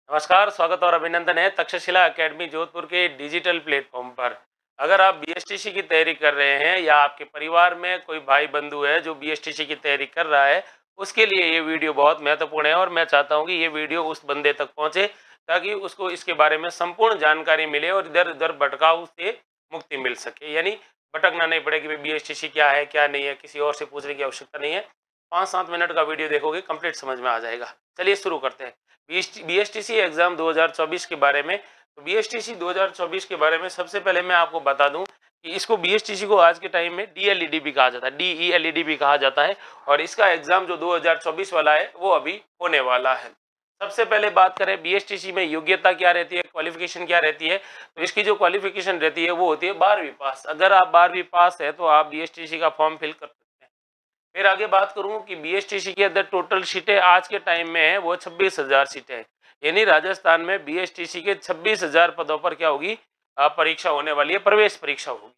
नमस्कार, स्वागत और अभिनंदन है तक्षशिला एकेडमी जोधपुर के डिजिटल प्लेटफॉर्म पर। अगर आप बीएसटीसी की तैयारी कर रहे हैं या आपके परिवार में कोई भाई बंधु है जो बीएसटीसी की तैयारी कर रहा है, उसके लिए ये वीडियो बहुत महत्वपूर्ण है और मैं चाहता हूँ कि ये वीडियो उस बंदे तक पहुँचे ताकि उसको इसके बारे में संपूर्ण जानकारी मिले और इधर उधर भटकाव से मुक्ति मिल सके। यानी भटकना नहीं पड़े कि बीएसटीसी क्या है क्या नहीं है, किसी और से पूछने की आवश्यकता नहीं है। 5-7 मिनट का वीडियो देखोगे कंप्लीट समझ में आ जाएगा। चलिए शुरू करते हैं। बीएसटीसी एग्जाम 2024 के बारे में। तो बीएसटीसी 2024 के बारे में सबसे पहले मैं आपको बता दूं कि इसको बीएसटीसी को आज के टाइम में डीएलईडी भी कहा जाता है, डीईएलईडी भी कहा जाता है। और इसका एग्जाम जो 2024 वाला है वो अभी होने वाला है। सबसे पहले बात करें बीएसटीसी में योग्यता क्या रहती है, क्वालिफिकेशन क्या रहती है। तो इसकी जो क्वालिफिकेशन रहती है वो होती है 12वीं पास। अगर आप 12वीं पास है तो आप बीएसटीसी का फॉर्म फिल कर सकते हैं। फिर आगे बात करूं कि बीएसटीसी के अंदर टोटल सीटें आज के टाइम में है वो 26,000 सीटें हैं। यानी राजस्थान में बीएसटीसी के 26,000 पदों पर क्या होगी, परीक्षा होने वाली है, प्रवेश परीक्षा होगी।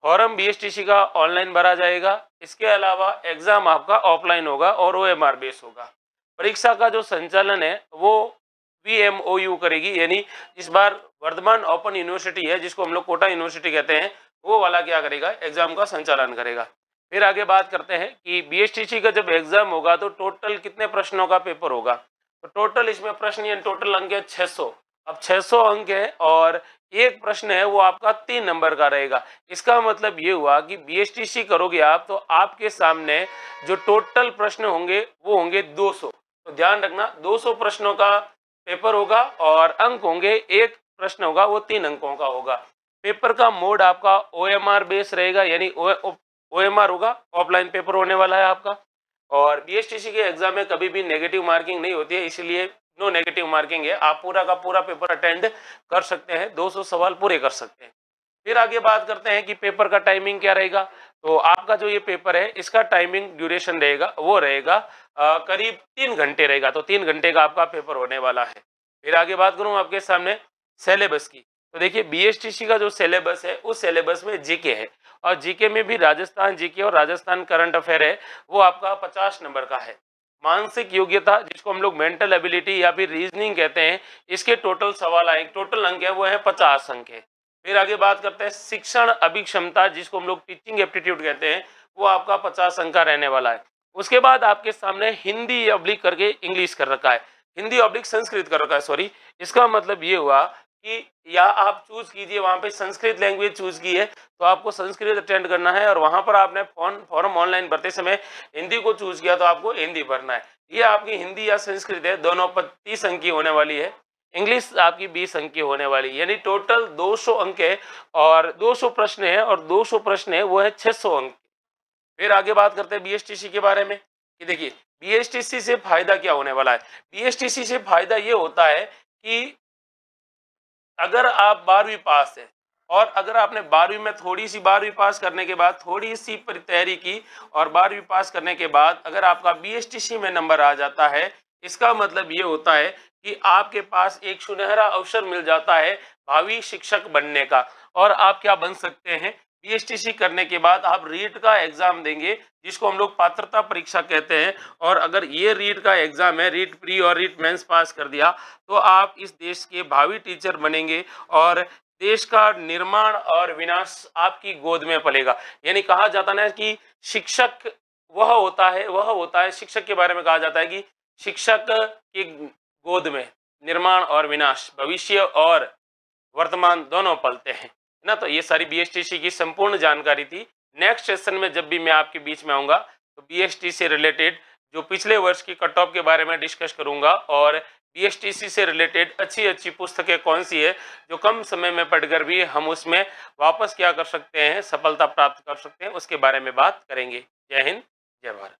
फॉर्म बीएसटीसी का ऑनलाइन भरा जाएगा। इसके अलावा एग्जाम आपका ऑफलाइन होगा और ओएमआर बेस होगा। परीक्षा का जो संचालन है वो वीएमओयू करेगी। यानी इस बार वर्धमान ओपन यूनिवर्सिटी है जिसको हम लोग कोटा यूनिवर्सिटी कहते हैं, वो वाला क्या करेगा, एग्जाम का संचालन करेगा। फिर आगे बात करते हैं कि बीएसटीसी का जब एग्जाम होगा तो टोटल कितने प्रश्नों का पेपर होगा। तो टोटल इसमें प्रश्न या टोटल अंक है 600। अब 600 अंक है और एक प्रश्न है वो आपका 3 नंबर का रहेगा। इसका मतलब ये हुआ कि बीएसटीसी करोगे आप तो आपके सामने जो टोटल प्रश्न होंगे वो होंगे 200। तो ध्यान रखना 200 प्रश्नों का पेपर होगा और अंक होंगे, एक प्रश्न होगा वो 3 अंकों का होगा। पेपर का मोड आपका ओएमआर बेस रहेगा, यानी ओएमआर होगा, ऑफलाइन पेपर होने वाला है आपका। और बीएसटीसी के एग्जाम में कभी भी नेगेटिव मार्किंग नहीं होती है, इसलिए नो नेगेटिव मार्किंग है। आप पूरा का पूरा पेपर अटेंड कर सकते हैं, 200 सवाल पूरे कर सकते हैं। फिर आगे बात करते हैं कि पेपर का टाइमिंग क्या रहेगा। तो आपका जो ये पेपर है इसका टाइमिंग ड्यूरेशन रहेगा वो रहेगा करीब 3 घंटे रहेगा। तो 3 घंटे का आपका पेपर होने वाला है। फिर आगे बात करूं आपके सामने सिलेबस की। तो देखिए बीएसटीसी का जो सिलेबस है उस सिलेबस में जीके है और जीके में भी राजस्थान जीके और राजस्थान करंट अफेयर है, वो आपका 50 नंबर का है। मानसिक योग्यता जिसको हम लोग मेंटल एबिलिटी या फिर रीजनिंग कहते हैं, इसके टोटल सवाल आए, टोटल अंक है वो है 50 अंक है। फिर आगे बात करते हैं शिक्षण अभिक्षमता जिसको हम लोग टीचिंग एप्टीट्यूड कहते हैं, वो आपका 50 अंक का रहने वाला है। उसके बाद आपके सामने हिंदी ऑब्लिक करके इंग्लिश कर रखा है, हिंदी ऑब्लिक संस्कृत कर रखा है, सॉरी। इसका मतलब ये हुआ कि या आप चूज कीजिए, वहां पे संस्कृत लैंग्वेज चूज की है तो आपको संस्कृत अटेंड करना है, और वहां पर आपने फॉर्म ऑनलाइन भरते समय हिंदी को चूज किया तो आपको हिंदी भरना है। ये आपकी हिंदी या संस्कृत है, दोनों पर 30 अंक की होने वाली है। इंग्लिश आपकी 20 अंक की होने वाली है, यानी टोटल 200 अंक है और 200 प्रश्न है और 200 प्रश्न है वो है 600 अंक। फिर आगे बात करते हैं बीएसटीसी के बारे में कि देखिए बीएसटीसी से फायदा क्या होने वाला है। बीएसटीसी से फायदा ये होता है कि अगर आप 12वीं पास है और अगर आपने 12वीं में थोड़ी सी 12वीं पास करने के बाद थोड़ी सी तैयारी की और 12वीं पास करने के बाद अगर आपका बीएसटीसी में नंबर आ जाता है, इसका मतलब ये होता है कि आपके पास एक सुनहरा अवसर मिल जाता है भावी शिक्षक बनने का। और आप क्या बन सकते हैं, बीएसटीसी करने के बाद आप रीट का एग्जाम देंगे जिसको हम लोग पात्रता परीक्षा कहते हैं। और अगर ये रीट का एग्जाम है, रीट प्री और रीट मेंस पास कर दिया तो आप इस देश के भावी टीचर बनेंगे और देश का निर्माण और विनाश आपकी गोद में पलेगा। यानी कहा जाता है कि शिक्षक वह होता है शिक्षक के बारे में कहा जाता है कि शिक्षक की गोद में निर्माण और विनाश, भविष्य और वर्तमान दोनों पलते हैं ना। तो ये सारी बीएसटीसी की संपूर्ण जानकारी थी। नेक्स्ट सेशन में जब भी मैं आपके बीच में आऊंगा तो बीएसटी से रिलेटेड जो पिछले वर्ष की कट ऑफ के बारे में डिस्कस करूंगा और बीएसटीसी से रिलेटेड अच्छी अच्छी पुस्तकें कौन सी है जो कम समय में पढ़कर भी हम उसमें वापस क्या कर सकते हैं, सफलता प्राप्त कर सकते हैं, उसके बारे में बात करेंगे। जय हिंद, जय भारत।